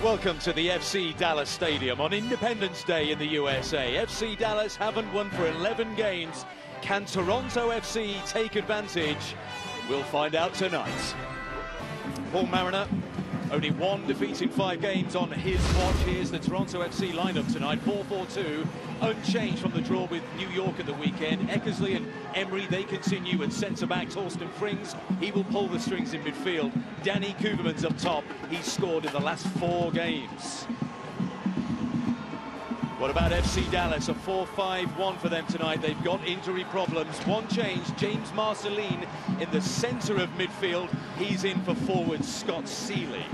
Welcome to the FC Dallas Stadium on Independence Day in the USA. FC Dallas haven't won for 11 games. Can Toronto FC take advantage? We'll find out tonight. Paul Mariner, only one defeat in 5 games on his watch. Here's the Toronto FC lineup tonight. 4-4-2, unchanged from the draw with New York at the weekend. Eckersley and Emery, they continue at centre-back. Torsten Frings, he will pull the strings in midfield. Danny Koevermans up top. He's scored in the last 4 games. What about FC Dallas? A 4-5-1 for them tonight. They've got injury problems. One change, James Marceline in the centre of midfield. He's in for forward Scott Seeley.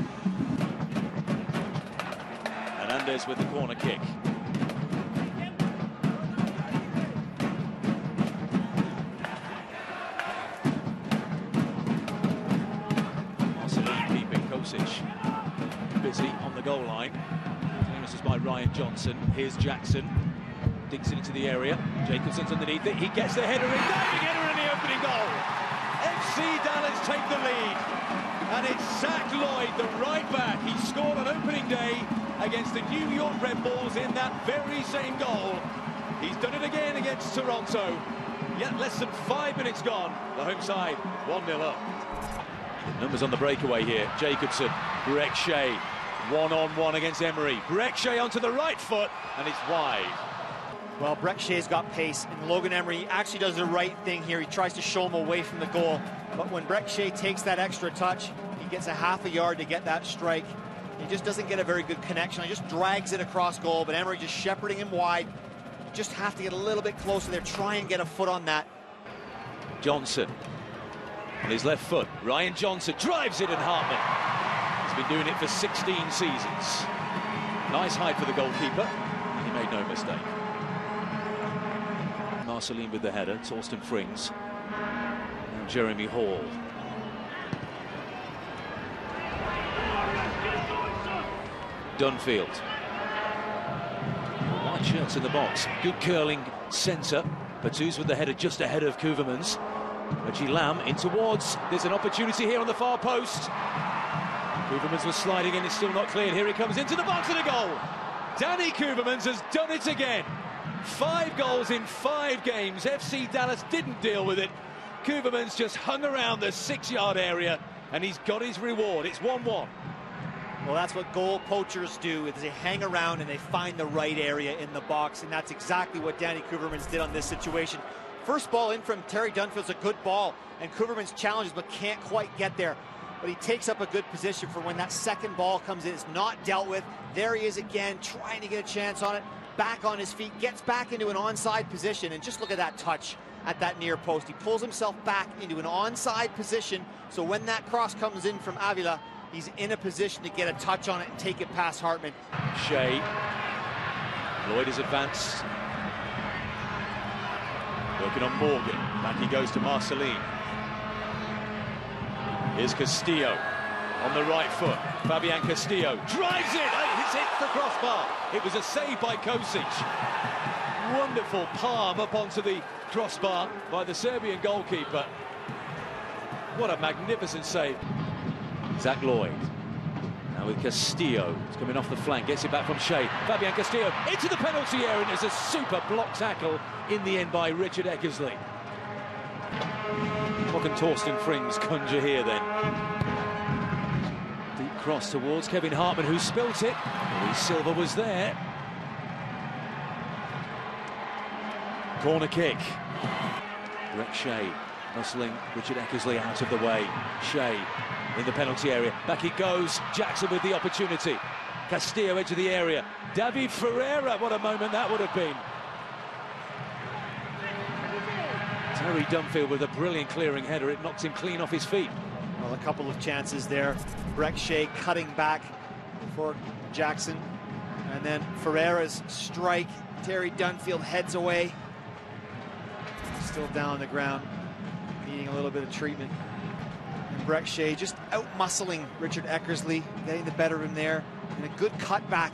Hernandez with the corner kick. Marceline keeping Kosic busy on the goal line. This is by Ryan Johnson. Here's Jackson. Digs it into the area. Jacobson's underneath it. He gets the header in. Diving header in the opening goal. FC Dallas take the lead. And it's Zach Lloyd, the right back. He scored on opening day against the New York Red Bulls in that very same goal. He's done it again against Toronto. Yet less than 5 minutes gone. The home side 1-0 up. Numbers on the breakaway here. Jacobson, Brek Shea. One-on-one against Emery. Brek Shea onto the right foot, and it's wide. Well, Brek Shea's got pace, and Logan Emery actually does the right thing here. He tries to show him away from the goal. But when Brek Shea takes that extra touch, he gets a half a yard to get that strike. He just doesn't get a very good connection. He just drags it across goal, but Emery just shepherding him wide. You just have to get a little bit closer there. Try and get a foot on that. Johnson on his left foot. Ryan Johnson drives it, and Hartman. He's been doing it for 16 seasons. Nice height for the goalkeeper, and he made no mistake. Marceline with the header, Torsten Frings. And Jeremy Hall. Dunfield. White shirts in the box. Good curling centre. Batuz with the header just ahead of Koevermans. Reggie Lamb in towards. There's an opportunity here on the far post. Koevermans was sliding in, it's still not cleared. Here he comes into the box and a goal. Danny Koevermans has done it again. 5 goals in 5 games. FC Dallas didn't deal with it. Koevermans just hung around the 6-yard area, and he's got his reward. It's 1-1. Well, that's what goal poachers do, is they hang around and they find the right area in the box, and that's exactly what Danny Koevermans did on this situation. First ball in from Terry Dunfield's a good ball, and Koevermans challenges but can't quite get there. But he takes up a good position for when that second ball comes in. It's not dealt with. There he is again, trying to get a chance on it. Back on his feet, gets back into an onside position, and just look at that touch at that near post. He pulls himself back into an onside position, so when that cross comes in from Avila, he's in a position to get a touch on it and take it past Hartman. Shea. Lloyd is advanced. Working on Morgan. Back he goes to Marceline. Here's Castillo on the right foot. Fabian Castillo drives it. It's hit the crossbar. It was a save by Kosic. Wonderful palm up onto the crossbar by the Serbian goalkeeper. What a magnificent save. Zach Lloyd. Now with Castillo. It's coming off the flank. Gets it back from Shea. Fabian Castillo into the penalty area. And there's a super block tackle in the end by Richard Eckersley. What can Torsten Frings conjure here then? Deep cross towards Kevin Hartman, who spilt it. Louis Silva was there. Corner kick. Brek Shea muscling Richard Eckersley out of the way. Shea in the penalty area. Back he goes. Jackson with the opportunity. Castillo edge of the area. David Ferreira, what a moment that would have been. Terry Dunfield with a brilliant clearing header. It knocked him clean off his feet. Well, a couple of chances there. Brek Shea cutting back for Jackson. And then Ferreira's strike. Terry Dunfield heads away. Still down on the ground, needing a little bit of treatment. And Brek Shea just out-muscling Richard Eckersley, getting the better of him there. And a good cutback.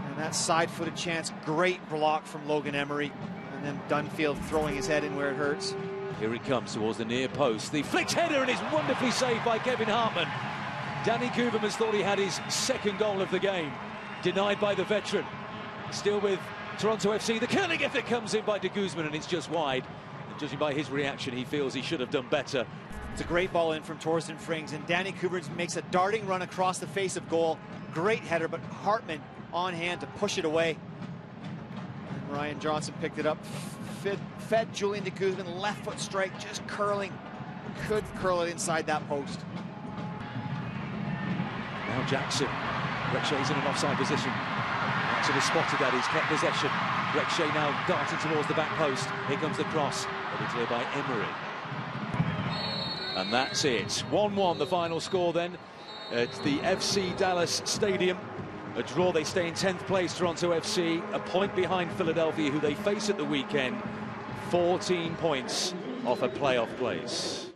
And that side-footed chance, great block from Logan Emery. And then Dunfield throwing his head in where it hurts. Here he comes towards the near post. The flicked header, and it's wonderfully saved by Kevin Hartman. Danny Kuvermans thought he had his second goal of the game, denied by the veteran. Still with Toronto FC, the curling effort comes in by de Guzman, and it's just wide. And judging by his reaction, he feels he should have done better. It's a great ball in from Torsten Frings, and Danny Kuvermans makes a darting run across the face of goal. Great header, but Hartman on hand to push it away. And Ryan Johnson picked it up, fed Julian de Guzman, left foot strike, just curling. Could curl it inside that post. Now Jackson. Rekshay's in an offside position. Jackson has spotted that, he's kept possession. Rekshay now darting towards the back post. Here comes the cross, headed clear by Emery. And that's it. 1-1 the final score then at the FC Dallas Stadium. A draw, they stay in 10th place, Toronto FC, a point behind Philadelphia, who they face at the weekend. 14 points off a playoff place.